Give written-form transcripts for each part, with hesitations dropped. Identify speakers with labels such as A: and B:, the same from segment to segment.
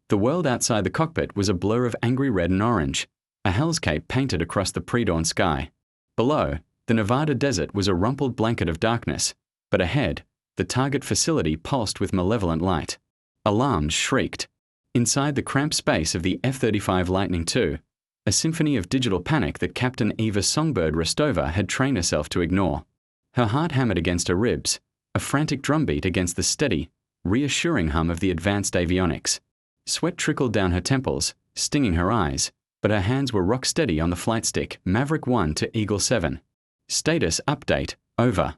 A: The world outside the cockpit was a blur of angry red and orange, a hellscape painted across the pre-dawn sky. Below, the Nevada desert was a rumpled blanket of darkness, but ahead, the target facility pulsed with malevolent light. Alarms shrieked. Inside the cramped space of the F-35 Lightning II, a symphony of digital panic that Captain Eva Songbird Rostova had trained herself to ignore. Her heart hammered against her ribs, a frantic drumbeat against the steady, reassuring hum of the advanced avionics. Sweat trickled down her temples, stinging her eyes, but her hands were rock steady on the flight stick. Maverick 1 to Eagle-7. Status update, over.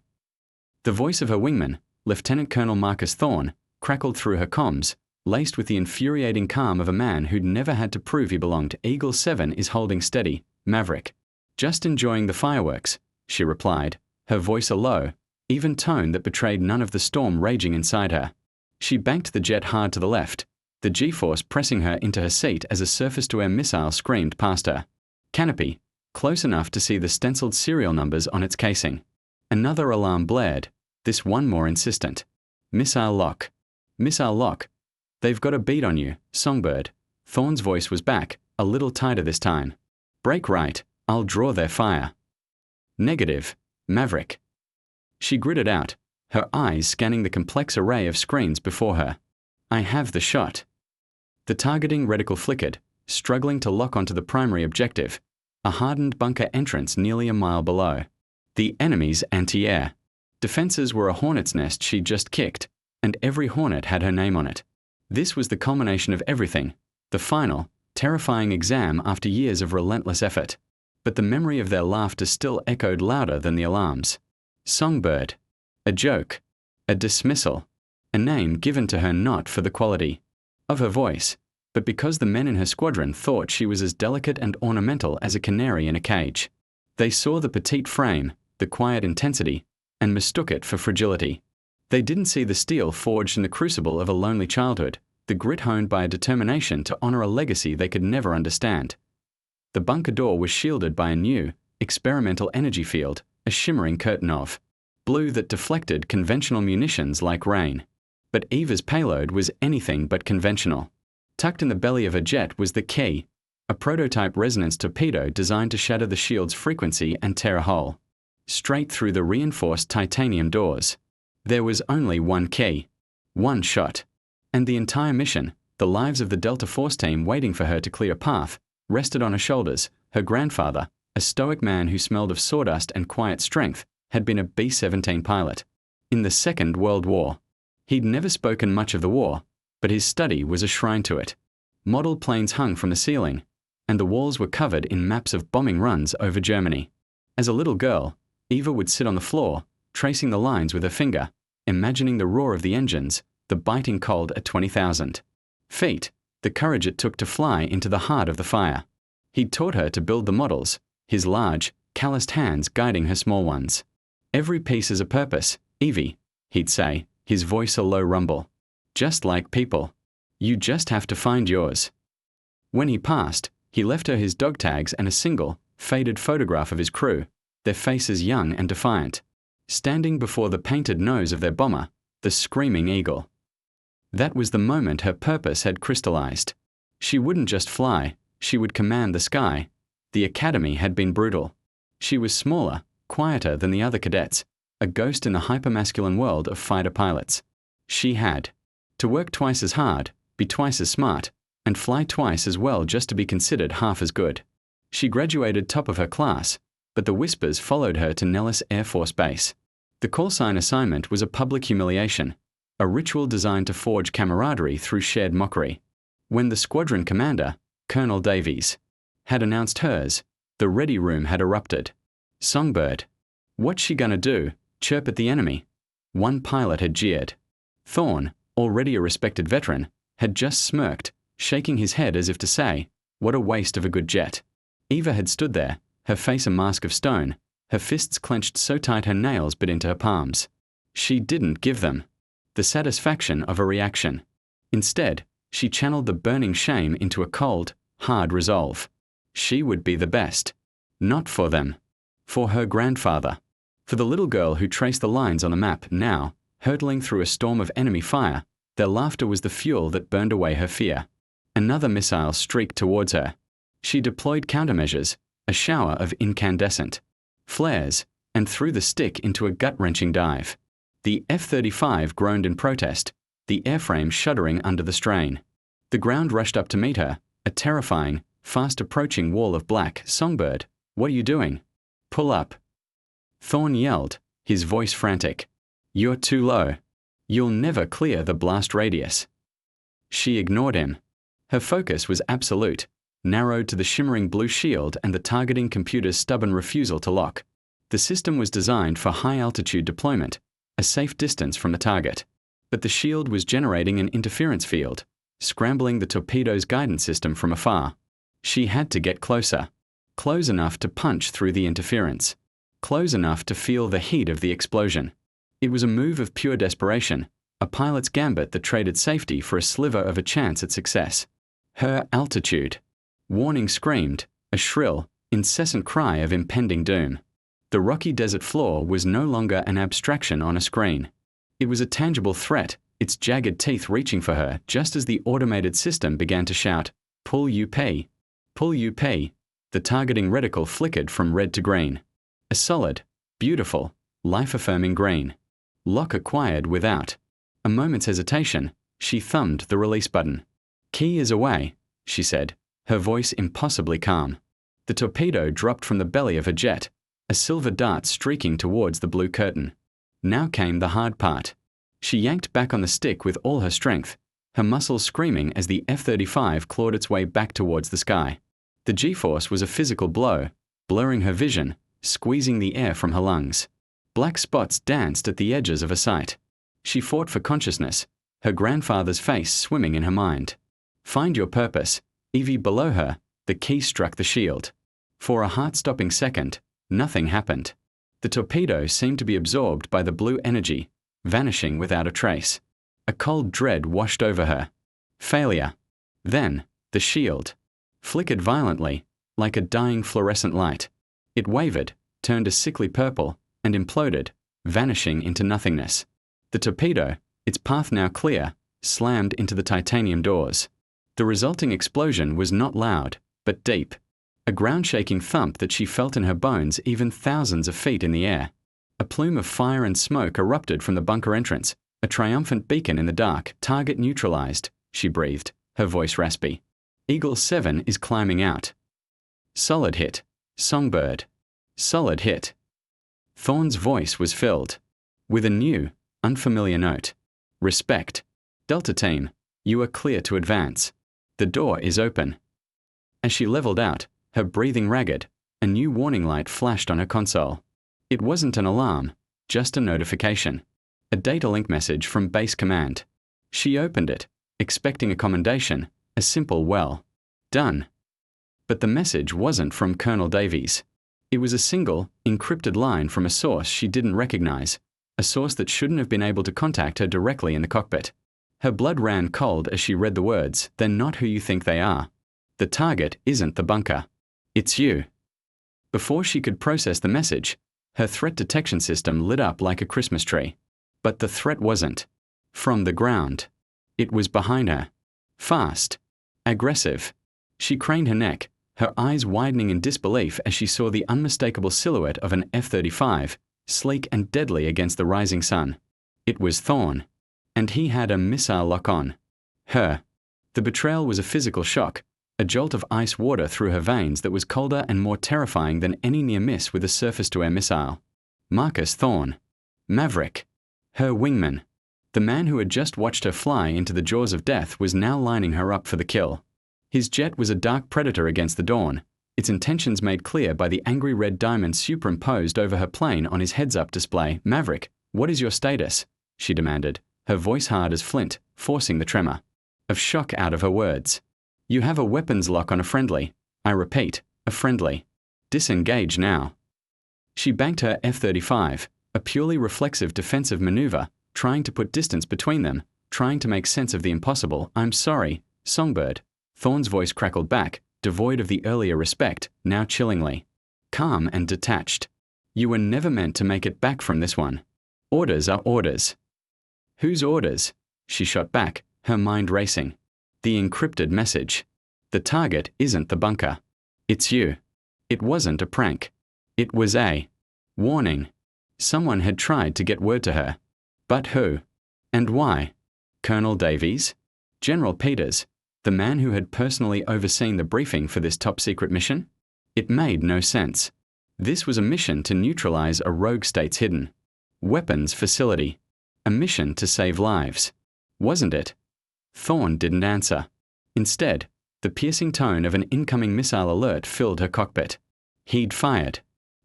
A: The voice of her wingman, Lieutenant Colonel Marcus Thorne, crackled through her comms, laced with the infuriating calm of a man who'd never had to prove he belonged. Eagle-7 is holding steady, Maverick. Just enjoying the fireworks, she replied, her voice a low, even tone that betrayed none of the storm raging inside her. She banked the jet hard to the left, the G-force pressing her into her seat as a surface-to-air missile screamed past her. Canopy, close enough to see the stenciled serial numbers on its casing. Another alarm blared, this one more insistent. Missile lock. Missile lock. They've got a beat on you, Songbird. Thorne's voice was back, a little tighter this time. Break right, I'll draw their fire. Negative, Maverick. She gritted out, her eyes scanning the complex array of screens before her. I have the shot. The targeting reticle flickered, struggling to lock onto the primary objective, a hardened bunker entrance nearly a mile below. The enemy's anti-air. Defenses were a hornet's nest she'd just kicked, and every hornet had her name on it. This was the culmination of everything, the final, terrifying exam after years of relentless effort. But the memory of their laughter still echoed louder than the alarms. Songbird. A joke. A dismissal. A name given to her not for the quality of her voice, but because the men in her squadron thought she was as delicate and ornamental as a canary in a cage. They saw the petite frame, the quiet intensity, and mistook it for fragility. They didn't see the steel forged in the crucible of a lonely childhood, the grit honed by a determination to honor a legacy they could never understand. The bunker door was shielded by a new, experimental energy field, a shimmering curtain of blue that deflected conventional munitions like rain. But Eva's payload was anything but conventional. Tucked in the belly of her jet was the key, a prototype resonance torpedo designed to shatter the shield's frequency and tear a hole straight through the reinforced titanium doors. There was only one key, one shot, and the entire mission, the lives of the Delta Force team waiting for her to clear a path, rested on her shoulders. Her grandfather, a stoic man who smelled of sawdust and quiet strength, had been a B-17 pilot. In the Second World War. He'd never spoken much of the war, but his study was a shrine to it. Model planes hung from the ceiling, and the walls were covered in maps of bombing runs over Germany. As a little girl, Eva would sit on the floor, tracing the lines with her finger, imagining the roar of the engines, the biting cold at 20,000 feet, the courage it took to fly into the heart of the fire. He'd taught her to build the models, his large, calloused hands guiding her small ones. Every piece has a purpose, Evie, he'd say, his voice a low rumble. Just like people. You just have to find yours. When he passed, he left her his dog tags and a single, faded photograph of his crew, their faces young and defiant, standing before the painted nose of their bomber, the Screaming Eagle. That was the moment her purpose had crystallized. She wouldn't just fly, she would command the sky. The academy had been brutal. She was smaller, quieter than the other cadets, a ghost in the hypermasculine world of fighter pilots. She had to work twice as hard, be twice as smart, and fly twice as well just to be considered half as good. She graduated top of her class, but the whispers followed her to Nellis Air Force Base. The callsign assignment was a public humiliation, a ritual designed to forge camaraderie through shared mockery. When the squadron commander, Colonel Davies, had announced hers, the ready room had erupted. Songbird. What's she gonna do? Chirp at the enemy? One pilot had jeered. Thorne, already a respected veteran, had just smirked, shaking his head as if to say, what a waste of a good jet. Eva had stood there, her face a mask of stone, her fists clenched so tight her nails bit into her palms. She didn't give them the satisfaction of a reaction. Instead, she channeled the burning shame into a cold, hard resolve. She would be the best. Not for them. For her grandfather. For the little girl who traced the lines on the map now, hurtling through a storm of enemy fire, their laughter was the fuel that burned away her fear. Another missile streaked towards her. She deployed countermeasures, a shower of incandescent flares, and threw the stick into a gut-wrenching dive. The F-35 groaned in protest, the airframe shuddering under the strain. The ground rushed up to meet her, a terrifying, fast-approaching wall of black. "Songbird, what are you doing? Pull up." Thorne yelled, his voice frantic. "You're too low. You'll never clear the blast radius." She ignored him. Her focus was absolute, narrowed to the shimmering blue shield and the targeting computer's stubborn refusal to lock. The system was designed for high-altitude deployment, a safe distance from the target. But the shield was generating an interference field, scrambling the torpedo's guidance system from afar. She had to get closer. Close enough to punch through the interference. Close enough to feel the heat of the explosion. It was a move of pure desperation, a pilot's gambit that traded safety for a sliver of a chance at success. Her altitude. Warning screamed, a shrill, incessant cry of impending doom. The rocky desert floor was no longer an abstraction on a screen. It was a tangible threat, its jagged teeth reaching for her just as the automated system began to shout, "Pull UP! Pull UP!" The targeting reticle flickered from red to green. A solid, beautiful, life-affirming green. Lock acquired without a moment's hesitation. She thumbed the release button. "Key is away," she said, her voice impossibly calm. The torpedo dropped from the belly of her jet, a silver dart streaking towards the blue curtain. Now came the hard part. She yanked back on the stick with all her strength, her muscles screaming as the F-35 clawed its way back towards the sky. The G-force was a physical blow, blurring her vision, squeezing the air from her lungs. Black spots danced at the edges of her sight. She fought for consciousness, her grandfather's face swimming in her mind. "Find your purpose." Evie below her, the key struck the shield. For a heart-stopping second, nothing happened. The torpedo seemed to be absorbed by the blue energy, vanishing without a trace. A cold dread washed over her. Failure. Then, the shield flickered violently, like a dying fluorescent light. It wavered, turned a sickly purple, and imploded, vanishing into nothingness. The torpedo, its path now clear, slammed into the titanium doors. The resulting explosion was not loud, but deep. A ground-shaking thump that she felt in her bones even thousands of feet in the air. A plume of fire and smoke erupted from the bunker entrance, a triumphant beacon in the dark. "Target neutralized," she breathed, her voice raspy. "Eagle-7 is climbing out." Solid hit. Songbird. Solid hit. Thorne's voice was filled with a new, unfamiliar note. "Respect. Delta Team, you are clear to advance. The door is open." As she leveled out, her breathing ragged, a new warning light flashed on her console. It wasn't an alarm, just a notification. A data link message from Base Command. She opened it, expecting a commendation, a simple "well done." But the message wasn't from Colonel Davies. It was a single, encrypted line from a source she didn't recognize, a source that shouldn't have been able to contact her directly in the cockpit. Her blood ran cold as she read the words, "They're not who you think they are. The target isn't the bunker. It's you." Before she could process the message, her threat detection system lit up like a Christmas tree. But the threat wasn't from the ground. It was behind her. Fast. Aggressive. She craned her neck, her eyes widening in disbelief as she saw the unmistakable silhouette of an F-35, sleek and deadly against the rising sun. It was Thorne. And he had a missile lock on her. The betrayal was a physical shock, a jolt of ice water through her veins that was colder and more terrifying than any near miss with a surface-to-air missile. Marcus Thorne. Maverick. Her wingman. The man who had just watched her fly into the jaws of death was now lining her up for the kill. His jet was a dark predator against the dawn, its intentions made clear by the angry red diamond superimposed over her plane on his heads-up display. "Maverick, what is your status?" she demanded, her voice hard as flint, forcing the tremor of shock out of her words. "You have a weapons lock on a friendly. I repeat, a friendly. Disengage now." She banked her F-35, a purely reflexive defensive maneuver, trying to put distance between them, trying to make sense of the impossible. "I'm sorry, Songbird." Thorne's voice crackled back, devoid of the earlier respect, now chillingly calm and detached. "You were never meant to make it back from this one. Orders are orders." "Whose orders?" she shot back, her mind racing. The encrypted message. The target isn't the bunker. It's you. It wasn't a prank. It was a warning. Someone had tried to get word to her. But who? And why? Colonel Davies? General Peters, the man who had personally overseen the briefing for this top-secret mission? It made no sense. This was a mission to neutralize a rogue state's hidden weapons facility. A mission to save lives. Wasn't it? Thorne didn't answer. Instead, the piercing tone of an incoming missile alert filled her cockpit. He'd fired.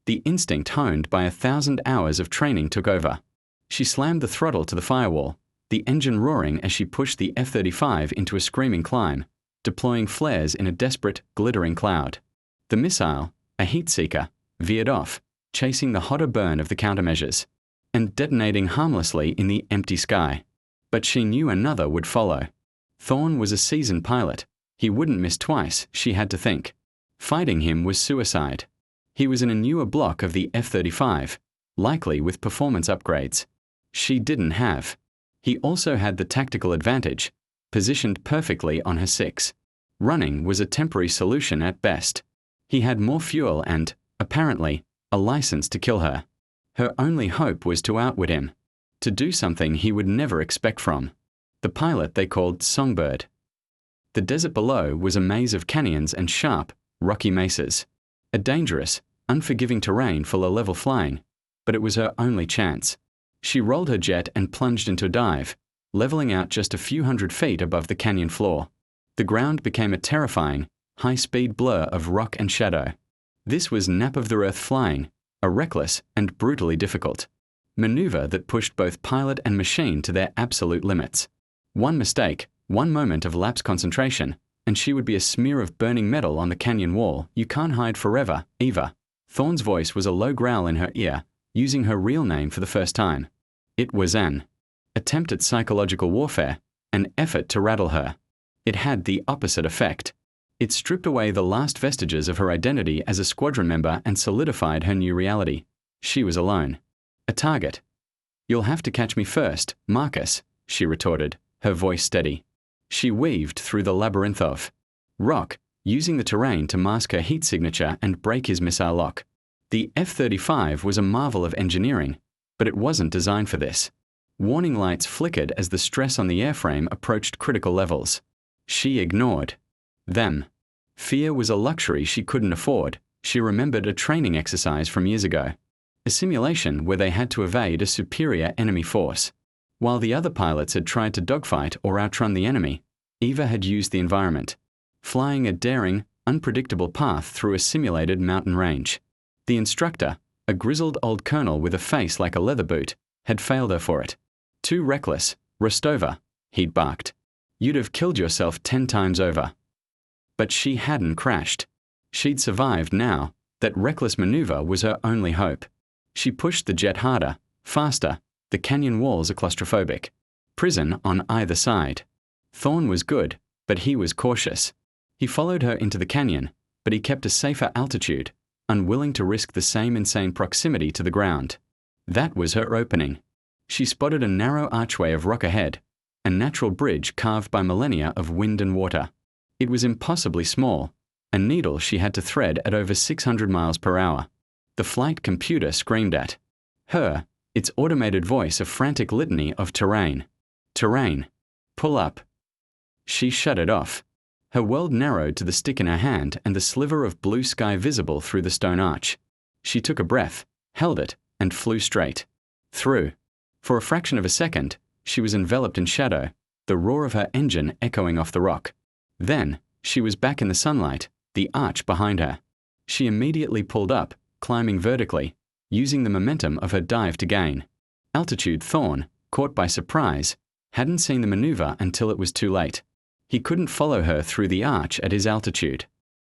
A: The instinct honed by 1,000 hours of training took over. She slammed the throttle to the firewall, the engine roaring as she pushed the F-35 into a screaming climb, deploying flares in a desperate, glittering cloud. The missile, a heat seeker, veered off, chasing the hotter burn of the countermeasures, and detonating harmlessly in the empty sky. But she knew another would follow. Thorne was a seasoned pilot. He wouldn't miss twice, she had to think. Fighting him was suicide. He was in a newer block of the F-35, likely with performance upgrades. She didn't have. He also had the tactical advantage, positioned perfectly on her 6. Running was a temporary solution at best. He had more fuel and, apparently, a license to kill her. Her only hope was to outwit him, to do something he would never expect from the pilot they called Songbird. The desert below was a maze of canyons and sharp, rocky mesas, a dangerous, unforgiving terrain for low-level flying, but it was her only chance. She rolled her jet and plunged into a dive, leveling out just a few hundred feet above the canyon floor. The ground became a terrifying, high-speed blur of rock and shadow. This was nap-of-the-earth flying, a reckless and brutally difficult maneuver that pushed both pilot and machine to their absolute limits. One mistake, one moment of lapse concentration, and she would be a smear of burning metal on the canyon wall. You can't hide forever, Eva. Thorne's voice was a low growl in her ear, using her real name for the first time. It was an attempt at psychological warfare, an effort to rattle her. It had the opposite effect. It stripped away the last vestiges of her identity as a squadron member and solidified her new reality. She was alone. A target. "You'll have to catch me first, Marcus," she retorted, her voice steady. She weaved through the labyrinth of rock, using the terrain to mask her heat signature and break his missile lock. The F-35 was a marvel of engineering, but it wasn't designed for this. Warning lights flickered as the stress on the airframe approached critical levels. She ignored them. Fear was a luxury she couldn't afford. She remembered a training exercise from years ago. A simulation where they had to evade a superior enemy force. While the other pilots had tried to dogfight or outrun the enemy, Eva had used the environment, flying a daring, unpredictable path through a simulated mountain range. The instructor, a grizzled old colonel with a face like a leather boot, had failed her for it. "Too reckless, Rostova," he'd barked. "You'd have killed yourself 10 times over." But she hadn't crashed. She'd survived now. That reckless maneuver was her only hope. She pushed the jet harder, faster. The canyon walls are claustrophobic. Prison on either side. Thorne was good, but he was cautious. He followed her into the canyon, but he kept a safer altitude, unwilling to risk the same insane proximity to the ground. That was her opening. She spotted a narrow archway of rock ahead, a natural bridge carved by millennia of wind and water. It was impossibly small, a needle she had to thread at over 600 miles per hour. The flight computer screamed at her, its automated voice a frantic litany of terrain. Terrain. Pull up. She shut it off. Her world narrowed to the stick in her hand and the sliver of blue sky visible through the stone arch. She took a breath, held it, and flew straight. Through. For a fraction of a second, she was enveloped in shadow, the roar of her engine echoing off the rock. Then, she was back in the sunlight, the arch behind her. She immediately pulled up, climbing vertically, using the momentum of her dive to gain altitude. Thorne, caught by surprise, hadn't seen the maneuver until it was too late. He couldn't follow her through the arch at his altitude.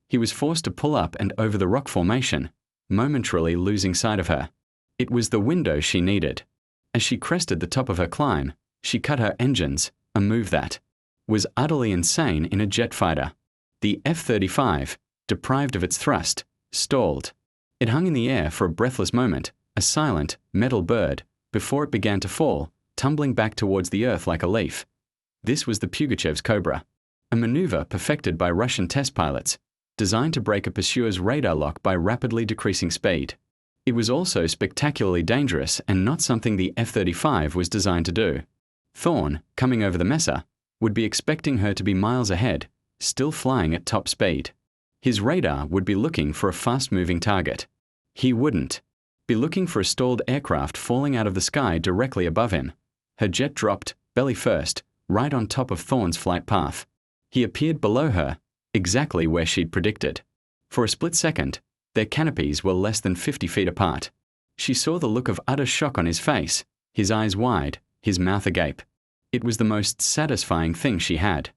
A: He was forced to pull up and over the rock formation, momentarily losing sight of her. It was the window she needed. As she crested the top of her climb, she cut her engines, a move that was utterly insane in a jet fighter. The F-35, deprived of its thrust, stalled. It hung in the air for a breathless moment, a silent, metal bird, before it began to fall, tumbling back towards the earth like a leaf. This was the Pugachev's Cobra. a maneuver perfected by Russian test pilots, designed to break a pursuer's radar lock by rapidly decreasing speed. It was also spectacularly dangerous and not something the F-35 was designed to do. Thorne, coming over the Messer, would be expecting her to be miles ahead, still flying at top speed. His radar would be looking for a fast-moving target. He wouldn't be looking for a stalled aircraft falling out of the sky directly above him. Her jet dropped, belly first, right on top of Thorne's flight path. He appeared below her, exactly where she'd predicted. For a split second, their canopies were less than 50 feet apart. She saw the look of utter shock on his face, his eyes wide, his mouth agape. It was the most satisfying thing she had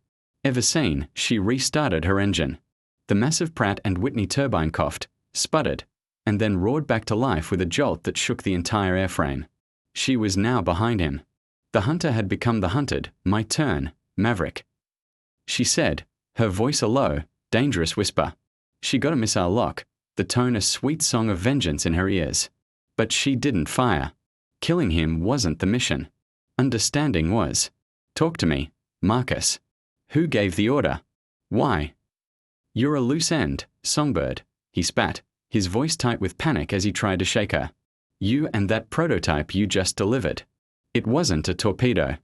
A: ever seen. She restarted her engine. The massive Pratt & Whitney turbine coughed, sputtered, and then roared back to life with a jolt that shook the entire airframe. She was now behind him. The hunter had become the hunted. My turn, Maverick. She said, her voice a low, dangerous whisper. She got a missile lock, the tone a sweet song of vengeance in her ears. But she didn't fire. Killing him wasn't the mission. Understanding was. Talk to me, Marcus. Who gave the order? Why? You're a loose end, Songbird, he spat, his voice tight with panic as he tried to shake her. You and that prototype you just delivered. It wasn't a torpedo.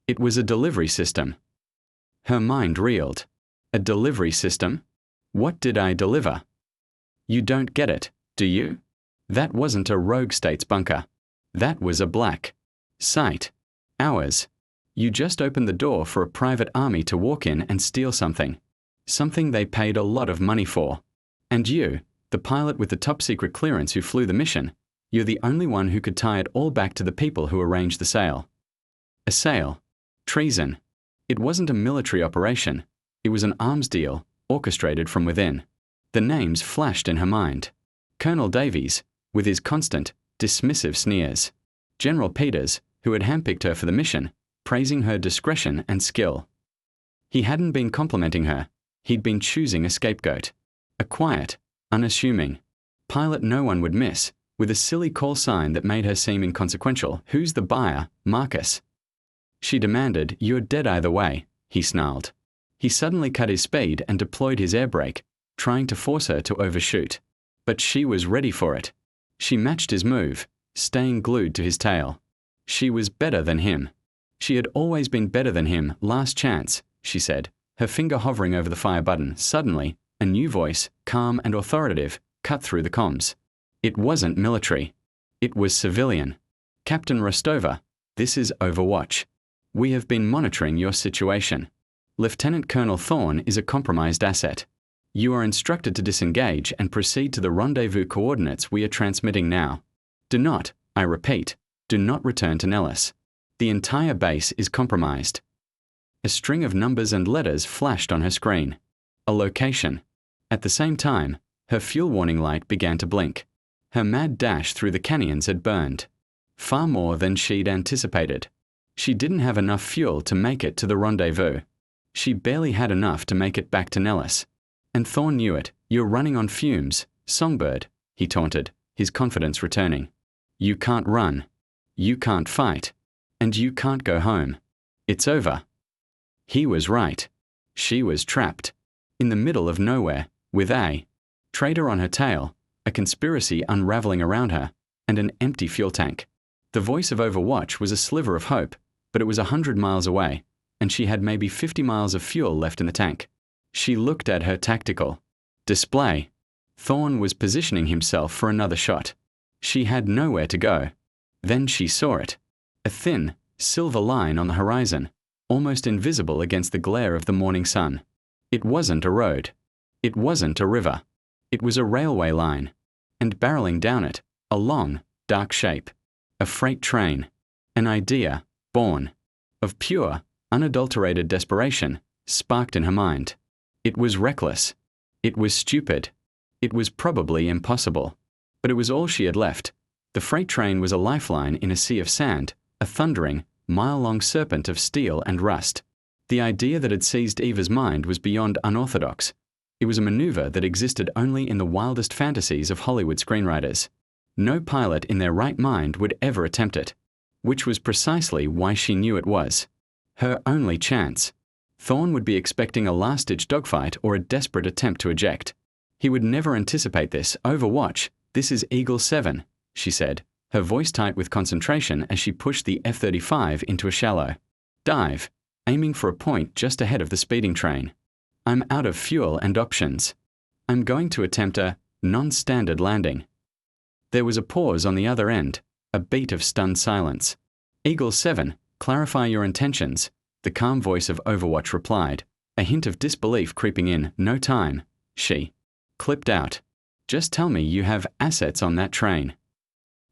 A: It was a delivery system. Her mind reeled. A delivery system? What did I deliver? You don't get it, do you? That wasn't a rogue state's bunker. That was a black site. Ours. You just opened the door for a private army to walk in and steal something. Something they paid a lot of money for. And you, the pilot with the top secret clearance who flew the mission, you're the only one who could tie it all back to the people who arranged the sale. A sale. Treason. It wasn't a military operation. It was an arms deal, orchestrated from within. The names flashed in her mind. Colonel Davies, with his constant, dismissive sneers. General Peters, who had handpicked her for the mission, praising her discretion and skill. He hadn't been complimenting her. He'd been choosing a scapegoat. A quiet, unassuming pilot no one would miss, with a silly call sign that made her seem inconsequential. Who's the buyer, Marcus? She demanded. You're dead either way, he snarled. He suddenly cut his speed and deployed his air brake, trying to force her to overshoot. But she was ready for it. She matched his move, staying glued to his tail. She was better than him. She had always been better than him. Last chance, she said, her finger hovering over the fire button. Suddenly, a new voice, calm and authoritative, cut through the comms. It wasn't military. It was civilian. Captain Rostova, this is Overwatch. We have been monitoring your situation. Lieutenant Colonel Thorne is a compromised asset. You are instructed to disengage and proceed to the rendezvous coordinates we are transmitting now. Do not, I repeat, do not return to Nellis. The entire base is compromised. A string of numbers and letters flashed on her screen. A location. At the same time, her fuel warning light began to blink. Her mad dash through the canyons had burned. Far more than she'd anticipated. She didn't have enough fuel to make it to the rendezvous. She barely had enough to make it back to Nellis. And Thorne knew it. You're running on fumes, Songbird, he taunted, his confidence returning. You can't run. You can't fight. And you can't go home. It's over. He was right. She was trapped. In the middle of nowhere, with a traitor on her tail, a conspiracy unraveling around her, and an empty fuel tank. The voice of Overwatch was a sliver of hope, but it was 100 miles away, and she had maybe 50 miles of fuel left in the tank. She looked at her tactical display. Thorne was positioning himself for another shot. She had nowhere to go. Then she saw it. A thin, silver line on the horizon, almost invisible against the glare of the morning sun. It wasn't a road. It wasn't a river. It was a railway line. And barreling down it, a long, dark shape. A freight train. An idea, born of pure, unadulterated desperation, sparked in her mind. It was reckless. It was stupid. It was probably impossible. But it was all she had left. The freight train was a lifeline in a sea of sand, a thundering, mile-long serpent of steel and rust. The idea that had seized Eva's mind was beyond unorthodox. It was a maneuver that existed only in the wildest fantasies of Hollywood screenwriters. No pilot in their right mind would ever attempt it, which was precisely why she knew it was her only chance. Thorne would be expecting a last-ditch dogfight or a desperate attempt to eject. He would never anticipate this. Overwatch, this is Eagle-7, she said, her voice tight with concentration as she pushed the F-35 into a shallow dive, aiming for a point just ahead of the speeding train. I'm out of fuel and options. I'm going to attempt a non-standard landing. There was a pause on the other end, a beat of stunned silence. Eagle-7, clarify your intentions, the calm voice of Overwatch replied, a hint of disbelief creeping in. No time, she clipped out. Just tell me you have assets on that train.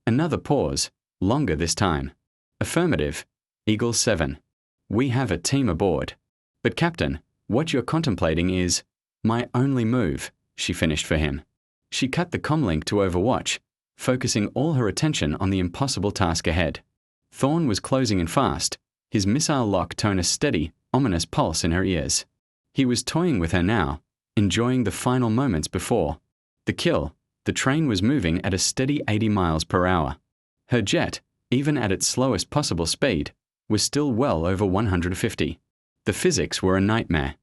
A: Another pause, longer this time. Affirmative, Eagle-7. We have a team aboard. But Captain, what you're contemplating is my only move, she finished for him. She cut the comlink to Overwatch, focusing all her attention on the impossible task ahead. Thorne was closing in fast, his missile lock tone a steady, ominous pulse in her ears. He was toying with her now, enjoying the final moments before the kill. The train was moving at a steady 80 miles per hour. Her jet, even at its slowest possible speed, was still well over 150. The physics were a nightmare.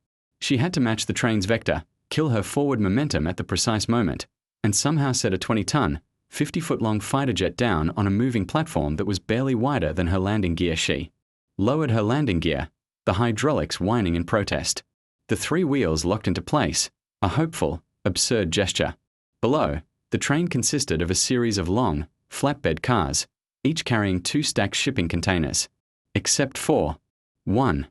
A: She had to match the train's vector, kill her forward momentum at the precise moment, and somehow set a 20-ton, 50-foot-long fighter jet down on a moving platform that was barely wider than her landing gear. She lowered her landing gear, the hydraulics whining in protest. The three wheels locked into place, a hopeful, absurd gesture. Below, the train consisted of a series of long, flatbed cars, each carrying 2 stacked shipping containers. Except for 1.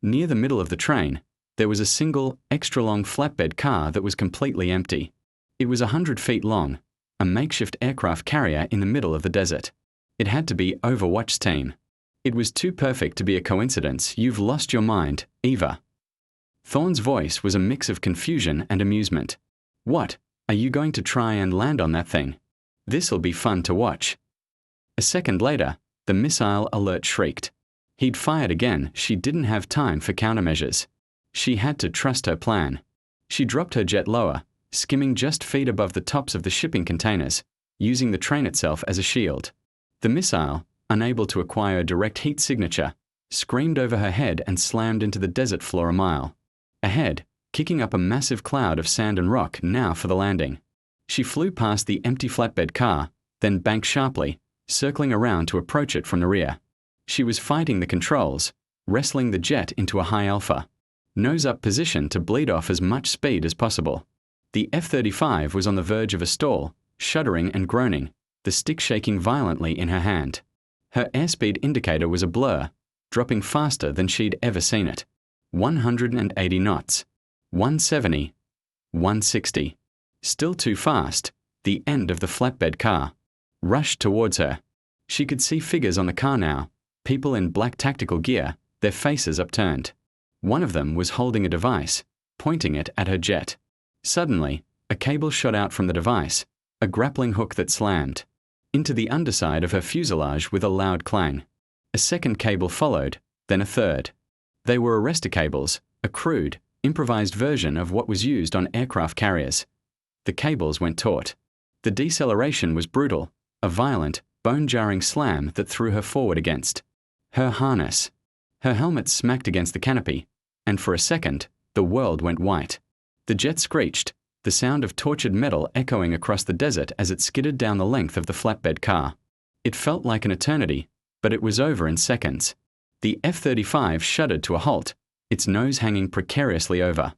A: Near the middle of the train, there was a single, extra-long flatbed car that was completely empty. It was 100 feet long, a makeshift aircraft carrier in the middle of the desert. It had to be Overwatch's team. It was too perfect to be a coincidence. You've lost your mind, Eva. Thorne's voice was a mix of confusion and amusement. What? Are you going to try and land on that thing? This'll be fun to watch. A second later, the missile alert shrieked. He'd fired again. She didn't have time for countermeasures. She had to trust her plan. She dropped her jet lower, skimming just feet above the tops of the shipping containers, using the train itself as a shield. The missile, unable to acquire a direct heat signature, screamed over her head and slammed into the desert floor a mile ahead, kicking up a massive cloud of sand and rock now for the landing. She flew past the empty flatbed car, then banked sharply, circling around to approach it from the rear. She was fighting the controls, wrestling the jet into a high alpha, nose-up position to bleed off as much speed as possible. The F-35 was on the verge of a stall, shuddering and groaning, the stick shaking violently in her hand. Her airspeed indicator was a blur, dropping faster than she'd ever seen it. 180 knots. 170. 160. Still too fast. The end of the flatbed car rushed towards her. She could see figures on the car now, people in black tactical gear, their faces upturned. One of them was holding a device, pointing it at her jet. Suddenly, a cable shot out from the device, a grappling hook that slammed into the underside of her fuselage with a loud clang. A second cable followed, then a third. They were arrestor cables, a crude, improvised version of what was used on aircraft carriers. The cables went taut. The deceleration was brutal, a violent, bone-jarring slam that threw her forward against her harness. Her helmet smacked against the canopy, and for a second, the world went white. The jet screeched, the sound of tortured metal echoing across the desert as it skidded down the length of the flatbed car. It felt like an eternity, but it was over in seconds. The F-35 shuddered to a halt, its nose hanging precariously over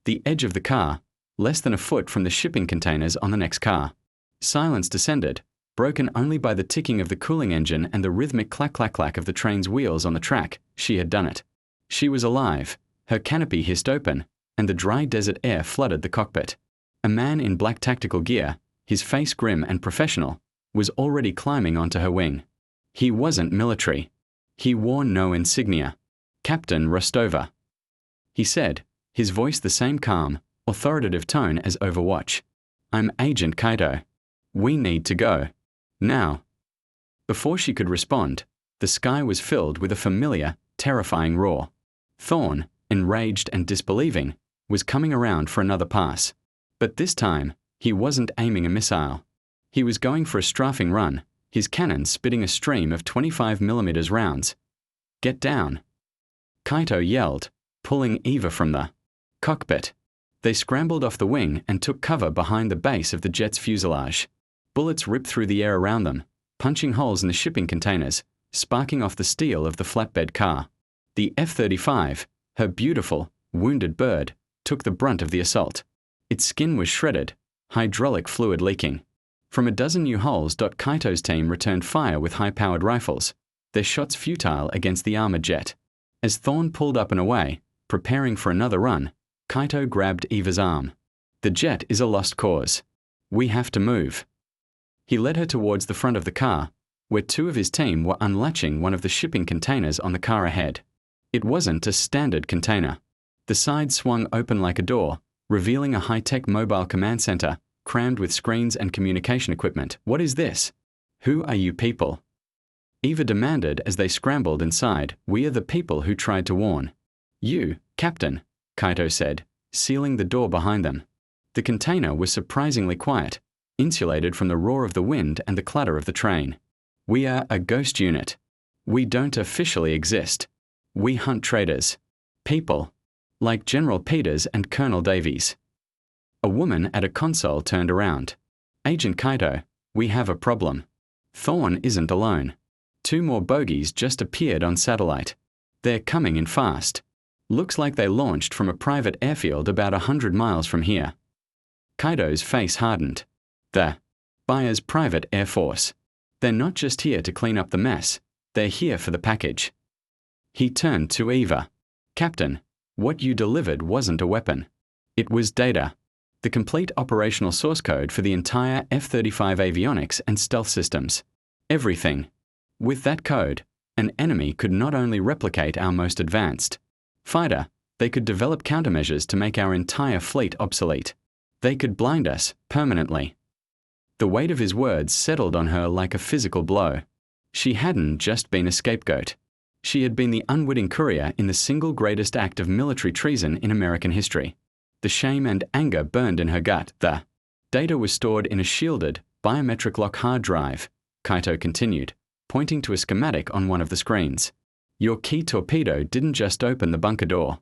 A: the edge of the car, less than a foot from the shipping containers on the next car. Silence descended, broken only by the ticking of the cooling engine and the rhythmic clack-clack-clack of the train's wheels on the track. She had done it. She was alive. Her canopy hissed open, and the dry desert air flooded the cockpit. A man in black tactical gear, his face grim and professional, was already climbing onto her wing. He wasn't military. He wore no insignia. Captain Rostova, he said, his voice the same calm, authoritative tone as Overwatch. I'm Agent Kaito. We need to go. Now. Before she could respond, the sky was filled with a familiar, terrifying roar. Thorne, enraged and disbelieving, was coming around for another pass. But this time, he wasn't aiming a missile. He was going for a strafing run, his cannon spitting a stream of 25mm rounds. Get down. Kaito yelled, pulling Eva from the cockpit. They scrambled off the wing and took cover behind the base of the jet's fuselage. Bullets ripped through the air around them, punching holes in the shipping containers, sparking off the steel of the flatbed car. The F-35, her beautiful, wounded bird, took the brunt of the assault. Its skin was shredded, hydraulic fluid leaking. From a dozen new holes, Kaito's team returned fire with high-powered rifles, their shots futile against the armored jet. As Thorne pulled up and away, preparing for another run, Kaito grabbed Eva's arm. The jet is a lost cause. We have to move. He led her towards the front of the car, where two of his team were unlatching one of the shipping containers on the car ahead. It wasn't a standard container. The side swung open like a door, revealing a high-tech mobile command center, crammed with screens and communication equipment. What is this? Who are you people? Eva demanded as they scrambled inside. We are the people who tried to warn. You, Captain, Kaito said, sealing the door behind them. The container was surprisingly quiet, insulated from the roar of the wind and the clatter of the train. We are a ghost unit. We don't officially exist. We hunt traitors. People. Like General Peters and Colonel Davies. A woman at a console turned around. Agent Kaito, we have a problem. Thorne isn't alone. Two more bogies just appeared on satellite. They're coming in fast. Looks like they launched from a private airfield about 100 miles from here. Kaito's face hardened. The Buyer's private air force. They're not just here to clean up the mess, they're here for the package. He turned to Eva. Captain, what you delivered wasn't a weapon. It was data. The complete operational source code for the entire F-35 avionics and stealth systems. Everything. With that code, an enemy could not only replicate our most advanced fighter, they could develop countermeasures to make our entire fleet obsolete. They could blind us permanently. The weight of his words settled on her like a physical blow. She hadn't just been a scapegoat. She had been the unwitting courier in the single greatest act of military treason in American history. The shame and anger burned in her gut. The data was stored in a shielded, biometric lock hard drive, Kaito continued, pointing to a schematic on one of the screens. Your key torpedo didn't just open the bunker door.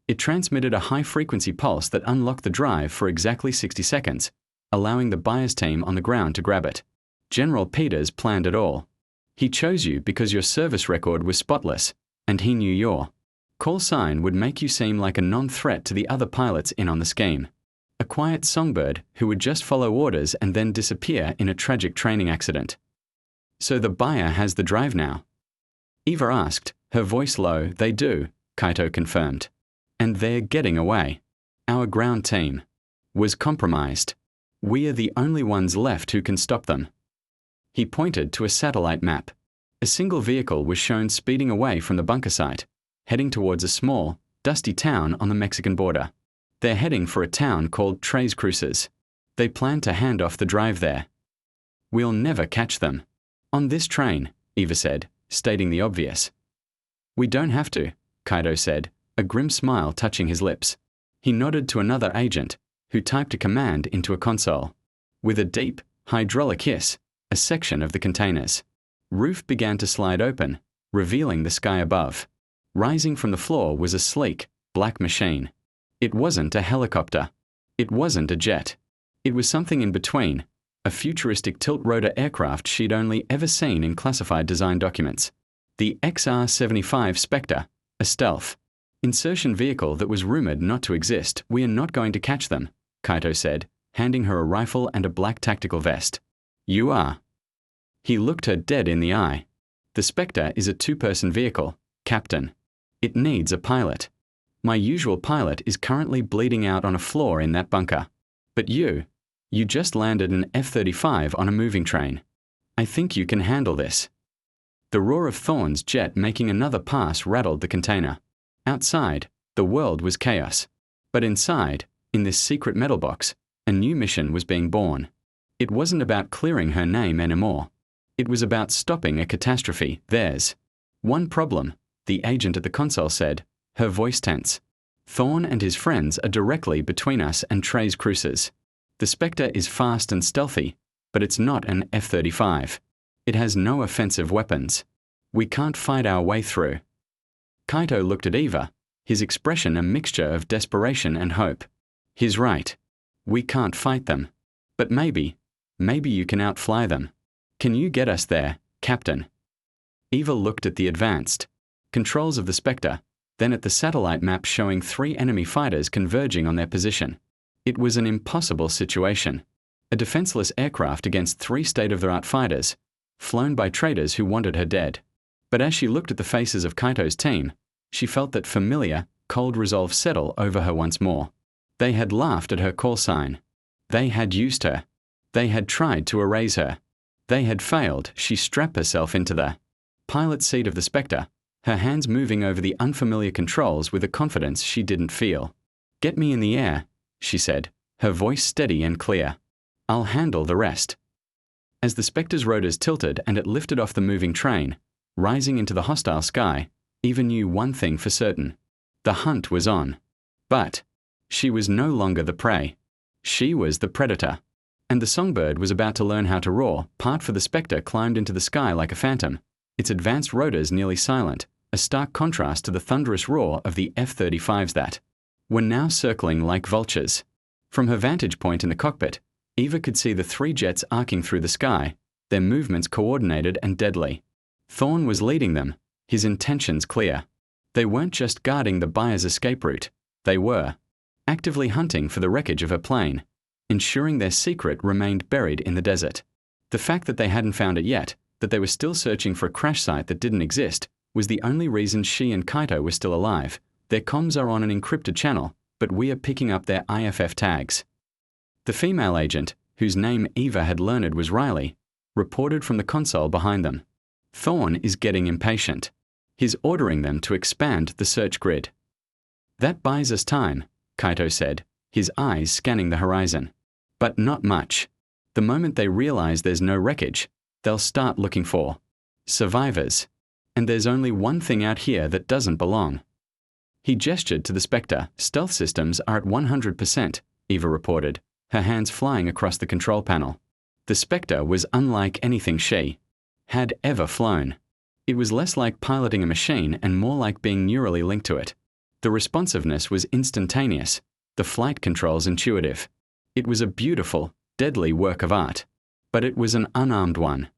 A: It transmitted a high-frequency pulse that unlocked the drive for exactly 60 seconds, allowing the buyer's team on the ground to grab it. General Peters planned it all. He chose you because your service record was spotless, and he knew your call sign would make you seem like a non-threat to the other pilots in on the scheme. A quiet songbird who would just follow orders and then disappear in a tragic training accident. So the buyer has the drive now? Eva asked, her voice low. They do, Kaito confirmed. And they're getting away. Our ground team was compromised. We are the only ones left who can stop them. He pointed to a satellite map. A single vehicle was shown speeding away from the bunker site, heading towards a small, dusty town on the Mexican border. They're heading for a town called Tres Cruces. They plan to hand off the drive there. We'll never catch them. On this train, Eva said, stating the obvious. We don't have to, Kaito said, a grim smile touching his lips. He nodded to another agent, who typed a command into a console. With a deep, hydraulic hiss, a section of the container's roof began to slide open, revealing the sky above. Rising from the floor was a sleek, black machine. It wasn't a helicopter. It wasn't a jet. It was something in between, a futuristic tilt-rotor aircraft she'd only ever seen in classified design documents. The XR-75 Spectre, a stealth insertion vehicle that was rumored not to exist. We are not going to catch them, Kaito said, handing her a rifle and a black tactical vest. You are. He looked her dead in the eye. The Spectre is a two-person vehicle, Captain. It needs a pilot. My usual pilot is currently bleeding out on a floor in that bunker. But you just landed an F-35 on a moving train. I think you can handle this. The roar of Thorne's jet making another pass rattled the container. Outside, the world was chaos. But inside, in this secret metal box, a new mission was being born. It wasn't about clearing her name anymore. It was about stopping a catastrophe. There's one problem, the agent at the console said, her voice tense. Thorne and his friends are directly between us and Tres Cruces. The Spectre is fast and stealthy, but it's not an F-35. It has no offensive weapons. We can't fight our way through. Kaito looked at Eva, his expression a mixture of desperation and hope. He's right. We can't fight them. But maybe you can outfly them. Can you get us there, Captain? Eva looked at the advanced controls of the Spectre, then at the satellite map showing 3 enemy fighters converging on their position. It was an impossible situation. A defenseless aircraft against 3 state-of-the-art fighters, flown by traitors who wanted her dead. But as she looked at the faces of Kaito's team, she felt that familiar, cold resolve settle over her once more. They had laughed at her call sign. They had used her. They had tried to erase her. They had failed. She strapped herself into the pilot seat of the Spectre, her hands moving over the unfamiliar controls with a confidence she didn't feel. "Get me in the air," she said, her voice steady and clear. "I'll handle the rest." As the Spectre's rotors tilted and it lifted off the moving train, rising into the hostile sky, Eva knew one thing for certain. The hunt was on. But she was no longer the prey. She was the predator. And the songbird was about to learn how to roar, part for the Spectre climbed into the sky like a phantom, its advanced rotors nearly silent, a stark contrast to the thunderous roar of the F-35s that were now circling like vultures. From her vantage point in the cockpit, Eva could see the 3 jets arcing through the sky, their movements coordinated and deadly. Thorne was leading them, his intentions clear. They weren't just guarding the buyer's escape route, they were actively hunting for the wreckage of her plane, ensuring their secret remained buried in the desert. The fact that they hadn't found it yet, that they were still searching for a crash site that didn't exist, was the only reason she and Kaito were still alive. Their comms are on an encrypted channel, but we are picking up their IFF tags. The female agent, whose name Eva had learned was Riley, reported from the console behind them. Thorne is getting impatient. He's ordering them to expand the search grid. "That buys us time," Kaito said, his eyes scanning the horizon. "But not much. The moment they realize there's no wreckage, they'll start looking for survivors. And there's only one thing out here that doesn't belong." He gestured to the Spectre. "Stealth systems are at 100%, Eva reported, her hands flying across the control panel. The Spectre was unlike anything she had ever flown. It was less like piloting a machine and more like being neurally linked to it. The responsiveness was instantaneous, the flight controls intuitive. It was a beautiful, deadly work of art. But it was an unarmed one.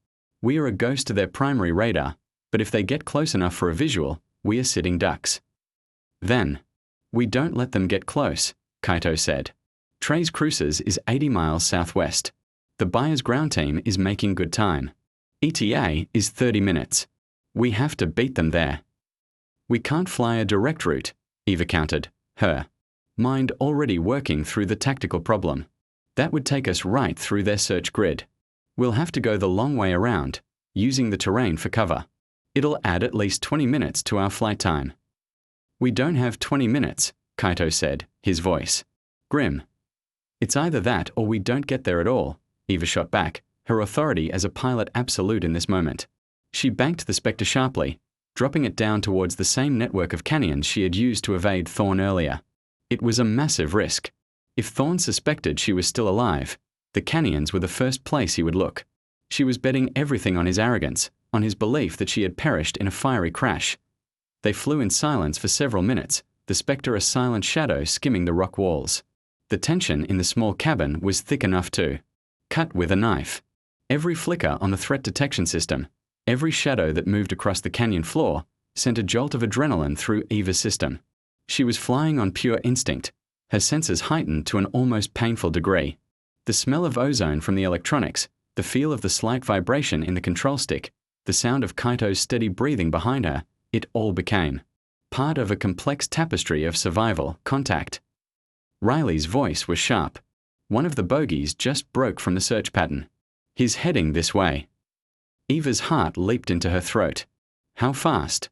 A: We are a ghost to their primary radar, but if they get close enough for a visual, we are sitting ducks. Then, we don't let them get close," Kaito said. "Trey's Cruises is 80 miles southwest. The buyer's ground team is making good time. ETA is 30 minutes. We have to beat them there." "We can't fly a direct route," Eva countered, her mind already working through the tactical problem. "That would take us right through their search grid. We'll have to go the long way around, using the terrain for cover. It'll add at least 20 minutes to our flight time." "We don't have 20 minutes, Kaito said, his voice grim. "It's either that or we don't get there at all," Eva shot back, her authority as a pilot absolute in this moment. She banked the Spectre sharply, dropping it down towards the same network of canyons she had used to evade Thorne earlier. It was a massive risk. If Thorne suspected she was still alive, the canyons were the first place he would look. She was betting everything on his arrogance, on his belief that she had perished in a fiery crash. They flew in silence for several minutes, the Spectre a silent shadow skimming the rock walls. The tension in the small cabin was thick enough to cut with a knife. Every flicker on the threat detection system, every shadow that moved across the canyon floor, sent a jolt of adrenaline through Eva's system. She was flying on pure instinct, her senses heightened to an almost painful degree. The smell of ozone from the electronics, the feel of the slight vibration in the control stick, the sound of Kaito's steady breathing behind her, it all became part of a complex tapestry of survival, contact. Riley's voice was sharp. One of the bogies just broke from the search pattern. "He's heading this way." Eva's heart leaped into her throat. "How fast?"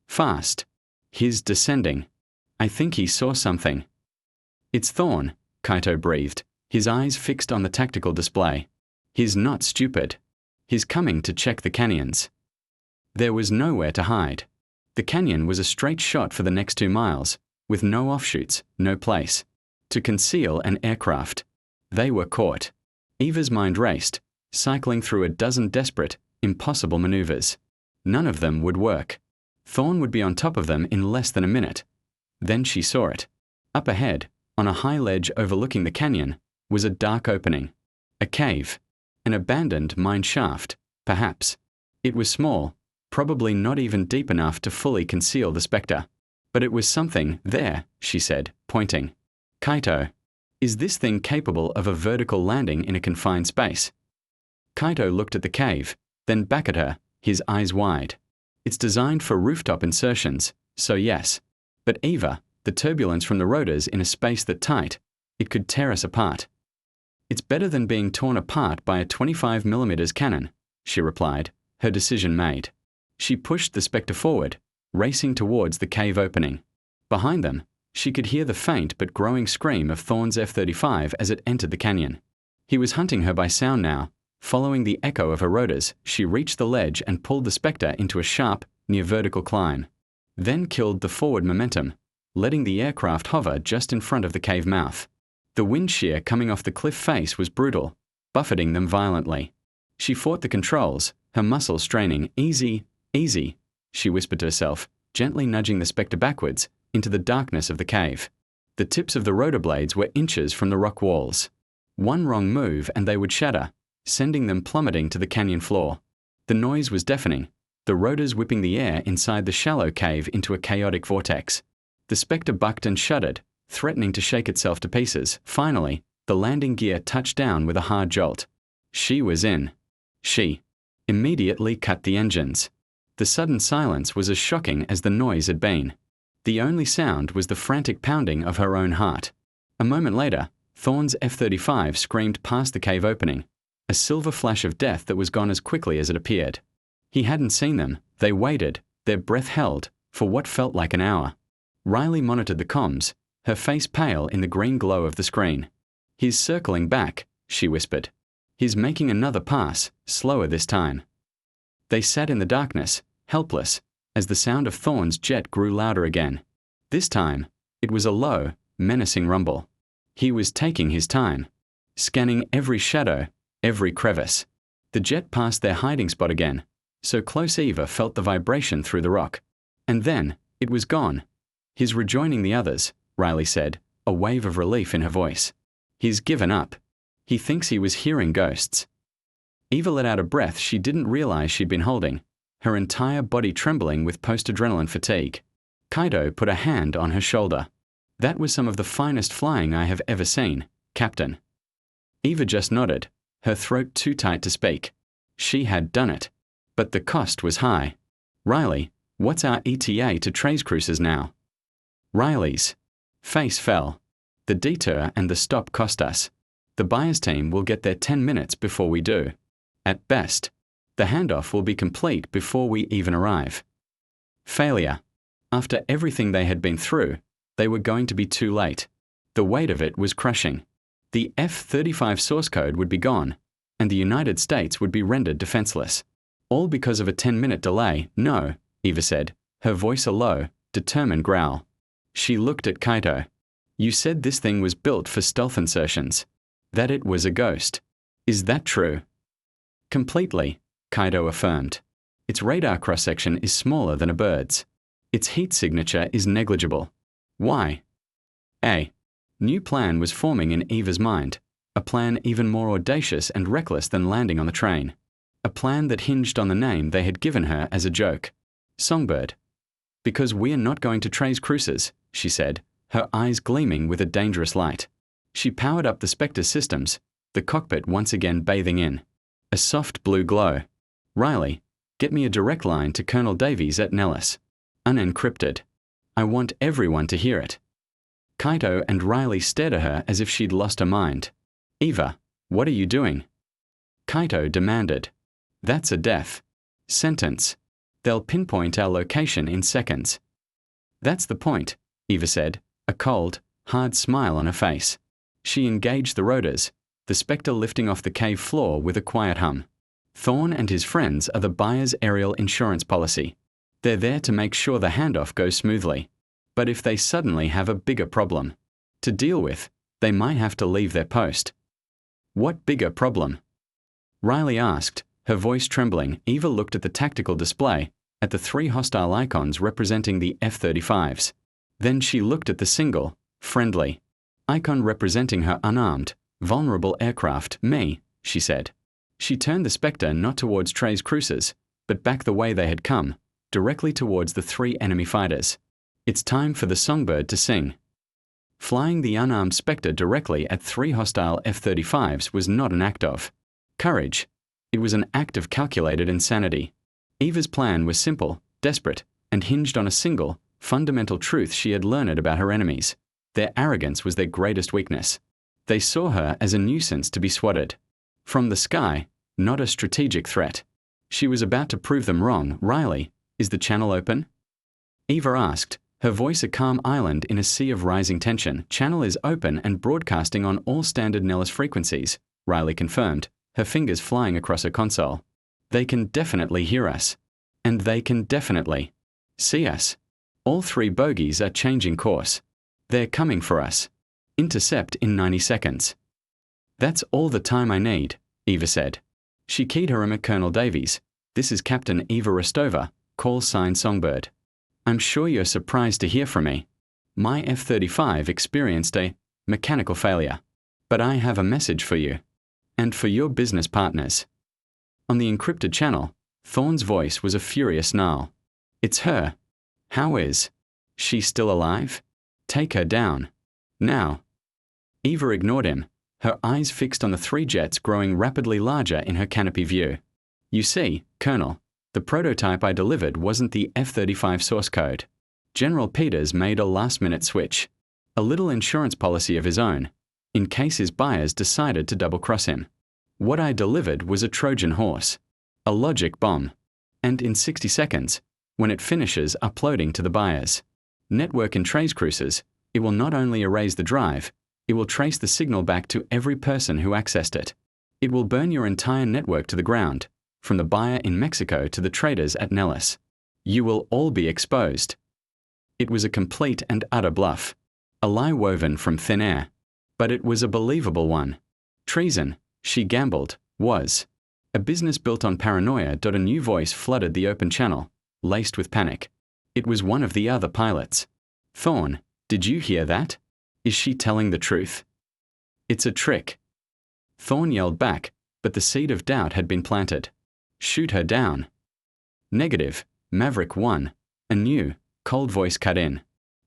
A: "Fast. He's descending. I think he saw something." "It's Thorne," Kaito breathed, his eyes fixed on the tactical display. "He's not stupid. He's coming to check the canyons." There was nowhere to hide. The canyon was a straight shot for the next 2 miles, with no offshoots, no place to conceal an aircraft. They were caught. Eva's mind raced, cycling through a dozen desperate, impossible maneuvers. None of them would work. Thorne would be on top of them in less than a minute. Then she saw it. Up ahead, on a high ledge overlooking the canyon, was a dark opening. A cave. An abandoned mine shaft, perhaps. It was small, probably not even deep enough to fully conceal the spectre. But it was something there, she said, pointing. Kaito, is this thing capable of a vertical landing in a confined space? Kaito looked at the cave, then back at her, his eyes wide. It's designed for rooftop insertions, so yes. But Eva, the turbulence from the rotors in a space that tight, it could tear us apart. It's better than being torn apart by a 25mm cannon, she replied, her decision made. She pushed the spectre forward, racing towards the cave opening. Behind them, she could hear the faint but growing scream of Thorne's F-35 as it entered the canyon. He was hunting her by sound now. Following the echo of her rotors, she reached the ledge and pulled the spectre into a sharp, near-vertical climb. Then killed the forward momentum, letting the aircraft hover just in front of the cave mouth. The wind shear coming off the cliff face was brutal, buffeting them violently. She fought the controls, her muscles straining. Easy, easy, she whispered to herself, gently nudging the spectre backwards into the darkness of the cave. The tips of the rotor blades were inches from the rock walls. One wrong move and they would shatter, sending them plummeting to the canyon floor. The noise was deafening, the rotors whipping the air inside the shallow cave into a chaotic vortex. The spectre bucked and shuddered, threatening to shake itself to pieces. Finally, the landing gear touched down with a hard jolt. She was in. She immediately cut the engines. The sudden silence was as shocking as the noise had been. The only sound was the frantic pounding of her own heart. A moment later, Thorne's F-35 screamed past the cave opening, a silver flash of death that was gone as quickly as it appeared. He hadn't seen them. They waited, their breath held, for what felt like an hour. Riley monitored the comms, her face pale in the green glow of the screen. He's circling back, she whispered. He's making another pass, slower this time. They sat in the darkness, helpless, as the sound of Thorne's jet grew louder again. This time, it was a low, menacing rumble. He was taking his time, scanning every shadow, every crevice. The jet passed their hiding spot again, so close Eva felt the vibration through the rock. And then, it was gone. He's rejoining the others, Riley said, a wave of relief in her voice. He's given up. He thinks he was hearing ghosts. Eva let out a breath she didn't realize she'd been holding, her entire body trembling with post-adrenaline fatigue. Kaito put a hand on her shoulder. That was some of the finest flying I have ever seen, Captain. Eva just nodded, her throat too tight to speak. She had done it. But the cost was high. Riley, what's our ETA to Trace Cruises now? Riley's face fell. The detour and the stop cost us. The buyers team will get there 10 minutes before we do. At best. The handoff will be complete before we even arrive. Failure. After everything they had been through, they were going to be too late. The weight of it was crushing. The F-35 source code would be gone, and the United States would be rendered defenseless. All because of a 10-minute delay. No, Eva said, her voice a low, determined growl. She looked at Kaito. You said this thing was built for stealth insertions. That it was a ghost. Is that true? Completely, Kaito affirmed. Its radar cross-section is smaller than a bird's. Its heat signature is negligible. Why? A new plan was forming in Eva's mind, a plan even more audacious and reckless than landing on the train. A plan that hinged on the name they had given her as a joke. Songbird. Because we're not going to Trace Cruises, she said, her eyes gleaming with a dangerous light. She powered up the Spectre's systems, the cockpit once again bathing in a soft blue glow. Riley, get me a direct line to Colonel Davies at Nellis. Unencrypted. I want everyone to hear it. Kaito and Riley stared at her as if she'd lost her mind. Eva, what are you doing? Kaito demanded. That's a death sentence. They'll pinpoint our location in seconds. That's the point, Eva said, a cold, hard smile on her face. She engaged the rotors, the Spectre lifting off the cave floor with a quiet hum. Thorne and his friends are the buyer's aerial insurance policy. They're there to make sure the handoff goes smoothly. But if they suddenly have a bigger problem to deal with, they might have to leave their post. What bigger problem? Riley asked, her voice trembling. Eva looked at the tactical display, at the 3 hostile icons representing the F-35s. Then she looked at the single, friendly icon representing her unarmed, vulnerable aircraft. Me, she said. She turned the Spectre not towards Trey's cruisers, but back the way they had come, directly towards the 3 enemy fighters. It's time for the songbird to sing. Flying the unarmed Spectre directly at 3 hostile F-35s was not an act of courage. It was an act of calculated insanity. Eva's plan was simple, desperate, and hinged on a single, fundamental truth she had learned about her enemies. Their arrogance was their greatest weakness. They saw her as a nuisance to be swatted from the sky, not a strategic threat. She was about to prove them wrong. Riley, is the channel open? Eva asked, her voice a calm island in a sea of rising tension. Channel is open and broadcasting on all standard Nellis frequencies, Riley confirmed, her fingers flying across her console. They can definitely hear us. And they can definitely see us. All 3 bogies are changing course. They're coming for us. Intercept in 90 seconds. That's all the time I need, Eva said. She keyed her at Colonel Davies. This is Captain Eva Rostova, call sign Songbird. I'm sure you're surprised to hear from me. My F-35 experienced a mechanical failure. But I have a message for you. And for your business partners. On the encrypted channel, Thorne's voice was a furious snarl. It's her. How is she still alive? Take her down. Now. Eva ignored him, her eyes fixed on the 3 jets growing rapidly larger in her canopy view. You see, Colonel, the prototype I delivered wasn't the F-35 source code. General Peters made a last-minute switch. A little insurance policy of his own, in case his buyers decided to double-cross him. What I delivered was a Trojan horse. A logic bomb. And in 60 seconds, when it finishes uploading to the buyers' network and trace cruisers, it will not only erase the drive, it will trace the signal back to every person who accessed it. It will burn your entire network to the ground, from the buyer in Mexico to the traders at Nellis. You will all be exposed. It was a complete and utter bluff. A lie woven from thin air. But it was a believable one. Treason, she gambled, was a business built on paranoia. A new voice flooded the open channel, laced with panic. It was one of the other pilots. Thorne, did you hear that? Is she telling the truth? It's a trick. Thorne yelled back, but the seed of doubt had been planted. Shoot her down. Negative, Maverick 1, a new, cold voice cut in.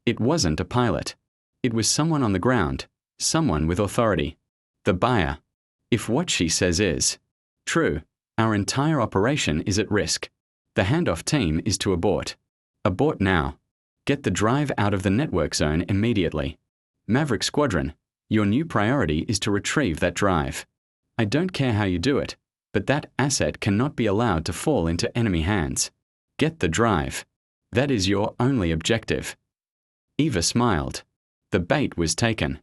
A: It wasn't a pilot. It was someone on the ground, someone with authority. The buyer. If what she says is true, our entire operation is at risk. The handoff team is to abort. Abort now. Get the drive out of the network zone immediately. Maverick Squadron, your new priority is to retrieve that drive. I don't care how you do it, but that asset cannot be allowed to fall into enemy hands. Get the drive. That is your only objective. Eva smiled. The bait was taken.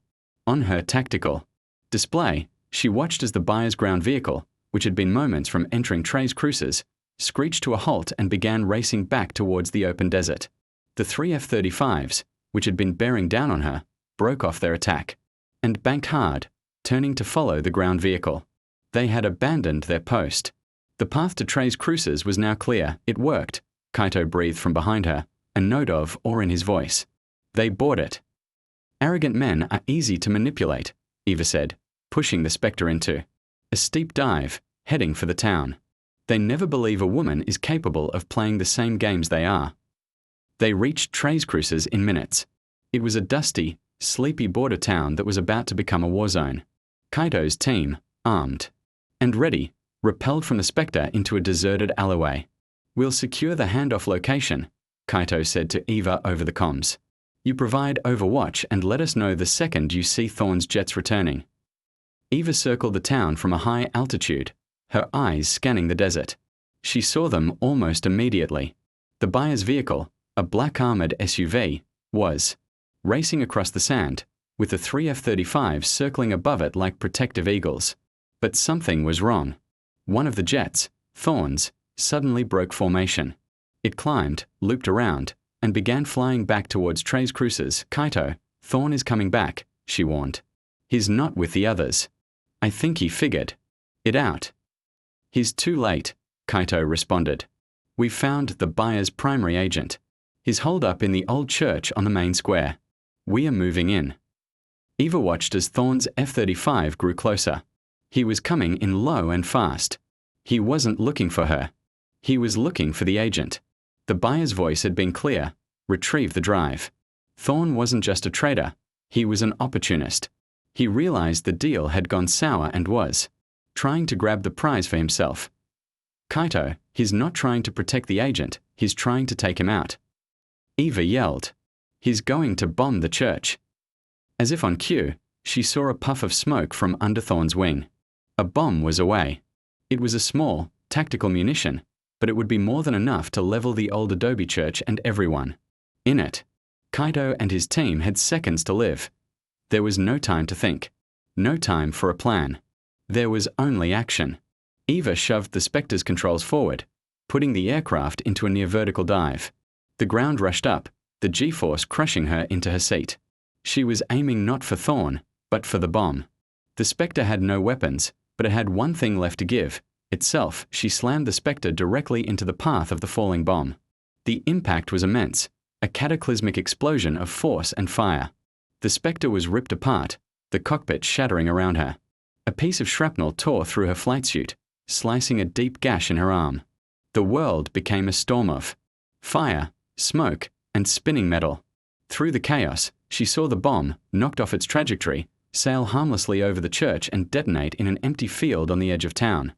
A: On her tactical display, she watched as the buyer's ground vehicle, which had been moments from entering Trey's cruisers, screeched to a halt and began racing back towards the open desert. The 3 F-35s, which had been bearing down on her, broke off their attack and banked hard, turning to follow the ground vehicle. They had abandoned their post. The path to Trey's cruisers was now clear. It worked, Kaito breathed from behind her, a note of awe in his voice. They bought it. Arrogant men are easy to manipulate, Eva said, pushing the Spectre into a steep dive, heading for the town. They never believe a woman is capable of playing the same games they are. They reached Trey's cruisers in minutes. It was a dusty, sleepy border town that was about to become a war zone. Kaito's team, armed and ready, repelled from the Spectre into a deserted alleyway. We'll secure the handoff location, Kaito said to Eva over the comms. You provide overwatch and let us know the second you see Thorne's jets returning. Eva circled the town from a high altitude, her eyes scanning the desert. She saw them almost immediately. The buyer's vehicle, a black armored SUV, was racing across the sand, with the 3 F-35s circling above it like protective eagles. But something was wrong. One of the jets, Thorne's, suddenly broke formation. It climbed, looped around, and began flying back towards Trey's cruisers. Kaito, Thorne is coming back, she warned. He's not with the others. I think he figured it out. He's too late, Kaito responded. We found the buyer's primary agent. His hold-up in the old church on the main square. We are moving in. Eva watched as Thorne's F-35 grew closer. He was coming in low and fast. He wasn't looking for her. He was looking for the agent. The buyer's voice had been clear. Retrieve the drive. Thorne wasn't just a trader. He was an opportunist. He realized the deal had gone sour and was trying to grab the prize for himself. Kaito, he's not trying to protect the agent, he's trying to take him out. Eva yelled. He's going to bomb the church. As if on cue, she saw a puff of smoke from under Thorne's wing. A bomb was away. It was a small, tactical munition, but it would be more than enough to level the old adobe church and everyone in it. Kaito and his team had seconds to live. There was no time to think. No time for a plan. There was only action. Eva shoved the Spectre's controls forward, putting the aircraft into a near-vertical dive. The ground rushed up, the G-force crushing her into her seat. She was aiming not for Thorne, but for the bomb. The Spectre had no weapons, but it had one thing left to give. Itself, she slammed the Spectre directly into the path of the falling bomb. The impact was immense, a cataclysmic explosion of force and fire. The Spectre was ripped apart, the cockpit shattering around her. A piece of shrapnel tore through her flight suit, slicing a deep gash in her arm. The world became a storm of fire, smoke, and spinning metal. Through the chaos, she saw the bomb, knocked off its trajectory, sail harmlessly over the church and detonate in an empty field on the edge of town.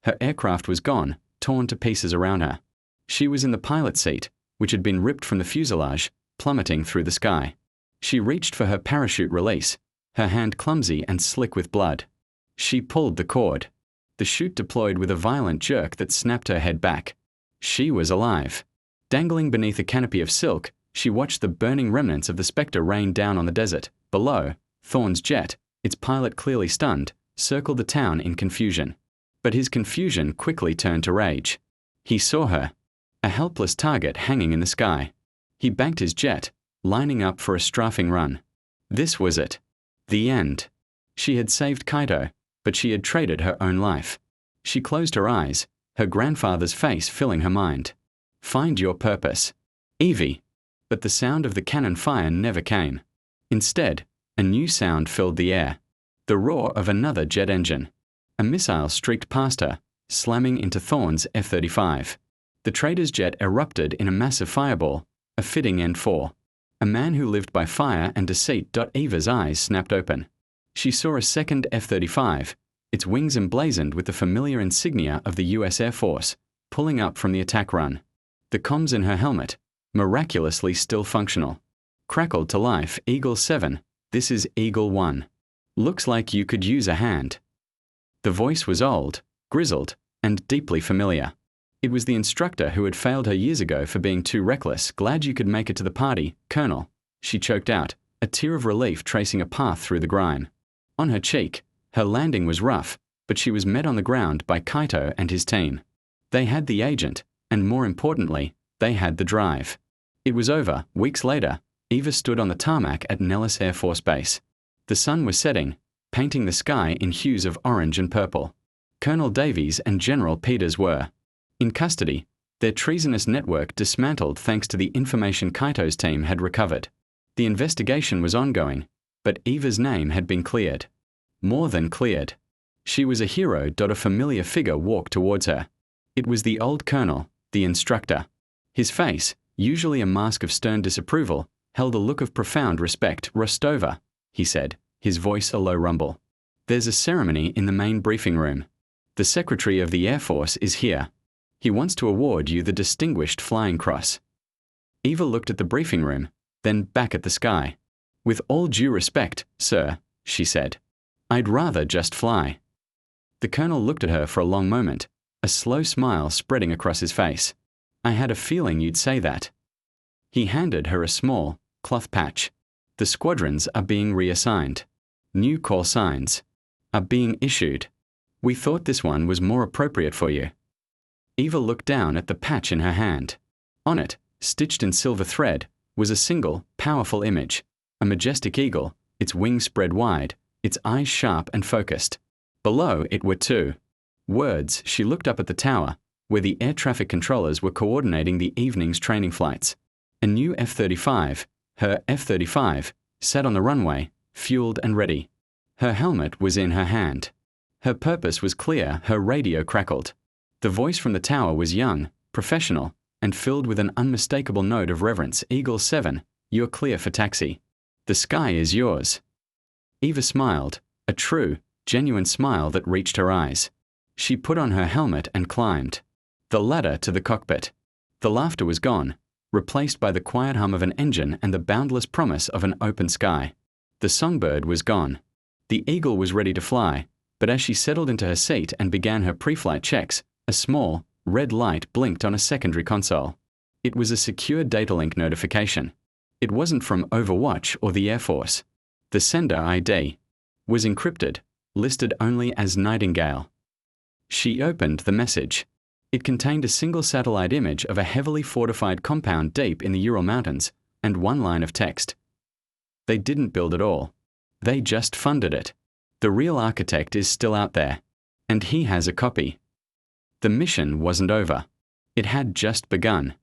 A: Her aircraft was gone, torn to pieces around her. She was in the pilot seat, which had been ripped from the fuselage, plummeting through the sky. She reached for her parachute release, her hand clumsy and slick with blood. She pulled the cord. The chute deployed with a violent jerk that snapped her head back. She was alive. Dangling beneath a canopy of silk, she watched the burning remnants of the Spectre rain down on the desert. Below, Thorne's jet, its pilot clearly stunned, circled the town in confusion. But his confusion quickly turned to rage. He saw her, a helpless target hanging in the sky. He banked his jet, lining up for a strafing run. This was it. The end. She had saved Kaito, but she had traded her own life. She closed her eyes, her grandfather's face filling her mind. Find your purpose. Evie. But the sound of the cannon fire never came. Instead, a new sound filled the air. The roar of another jet engine. A missile streaked past her, slamming into Thorne's F-35. The trader's jet erupted in a massive fireball, a fitting end for a man who lived by fire and deceit. Eva's eyes snapped open. She saw a second F-35, its wings emblazoned with the familiar insignia of the US Air Force, pulling up from the attack run. The comms in her helmet, miraculously still functional. Crackled to life. Eagle-7, this is Eagle-1. Looks like you could use a hand. The voice was old, grizzled, and deeply familiar. It was the instructor who had failed her years ago for being too reckless. Glad you could make it to the party, Colonel. She choked out, a tear of relief tracing a path through the grime. On her cheek, her landing was rough, but she was met on the ground by Kaito and his team. They had the agent, and more importantly, they had the drive. It was over. Weeks later, Eva stood on the tarmac at Nellis Air Force Base. The sun was setting, painting the sky in hues of orange and purple. Colonel Davies and General Peters were in custody, their treasonous network dismantled thanks to the information Kaito's team had recovered. The investigation was ongoing, but Eva's name had been cleared. More than cleared. She was a hero. A familiar figure walked towards her. It was the old colonel, the instructor. His face, usually a mask of stern disapproval, held a look of profound respect. Rostova, he said, his voice a low rumble. There's a ceremony in the main briefing room. The Secretary of the Air Force is here. He wants to award you the Distinguished Flying Cross. Eva looked at the briefing room, then back at the sky. With all due respect, sir, she said, I'd rather just fly. The colonel looked at her for a long moment, a slow smile spreading across his face. I had a feeling you'd say that. He handed her a small, cloth patch. The squadrons are being reassigned. New call signs are being issued. We thought this one was more appropriate for you. Eva looked down at the patch in her hand. On it, stitched in silver thread, was a single, powerful image. A majestic eagle, its wings spread wide, its eyes sharp and focused. Below it were two words. She looked up at the tower, where the air traffic controllers were coordinating the evening's training flights. A new F-35, her F-35, sat on the runway, fueled and ready. Her helmet was in her hand. Her purpose was clear, her radio crackled. The voice from the tower was young, professional, and filled with an unmistakable note of reverence. Eagle-7, you're clear for taxi. The sky is yours. Eva smiled, a true, genuine smile that reached her eyes. She put on her helmet and climbed the ladder to the cockpit. The laughter was gone, replaced by the quiet hum of an engine and the boundless promise of an open sky. The songbird was gone. The Eagle was ready to fly, but as she settled into her seat and began her pre-flight checks, a small, red light blinked on a secondary console. It was a secure data link notification. It wasn't from Overwatch or the Air Force. The sender ID was encrypted, listed only as Nightingale. She opened the message. It contained a single satellite image of a heavily fortified compound deep in the Ural Mountains and one line of text. They didn't build it all. They just funded it. The real architect is still out there, and he has a copy. The mission wasn't over. It had just begun.